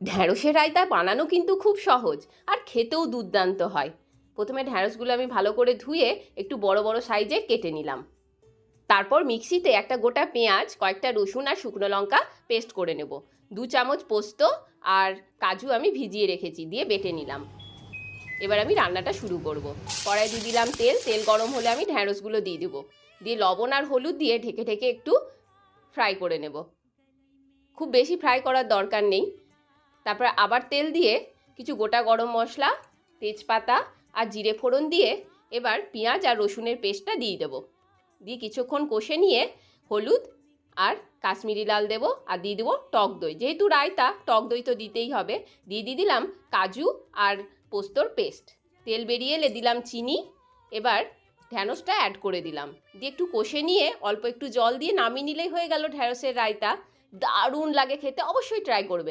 ঢ্যাঁড়সের রায়তা বানানো কিন্তু খুব সহজ আর খেতেও দুর্দান্ত হয়। প্রথমে ঢ্যাঁড়সগুলো আমি ভালো করে ধুয়ে একটু বড় বড় সাইজে কেটে নিলাম। তারপর মিক্সিতে একটা গোটা পেঁয়াজ, কয়েকটা রসুন আর শুকনো লঙ্কা পেস্ট করে নেব। 2 চামচ পোস্ত আর কাজু আমি ভিজিয়ে রেখেছি, দিয়ে বেটে নিলাম। এবার আমি রান্নাটা শুরু করব। কড়াই দিয়ে দিলাম তেল, তেল গরম হলে আমি ঢ্যাঁড়সগুলো দিয়ে দেবো। দিয়ে লবণ আর হলুদ দিয়ে ঢেকে ঢেকে একটু ফ্রাই করে নেব। খুব বেশি ফ্রাই করার দরকার নেই। তারপর আবার তেল দিয়ে কিছু গোটা গরম মশলা, তেজপাতা আর জিরে ফোড়ন দিয়ে এবার পেঁয়াজ আর রসুনের পেস্টটা দিয়ে দেবো। দিয়ে কিছুক্ষণ কষে নিয়ে হলুদ আর কাশ্মীরি লাল দেবো আর দিয়ে দেবো টক দই। যেহেতু রায়তা, টক দই তো দিতেই হবে। দিয়ে দিলাম কাজু আর পোস্তর পেস্ট। তেল বেরিয়ে এলে দিলাম চিনি। এবার ঢ্যাঁড়সটা অ্যাড করে দিলাম, দিয়ে একটু কষে নিয়ে অল্প একটু জল দিয়ে নামিয়ে নিলেই হয়ে গেল ঢ্যাঁড়সের রায়তা। দারুণ লাগে খেতে, অবশ্যই ট্রাই করবেন।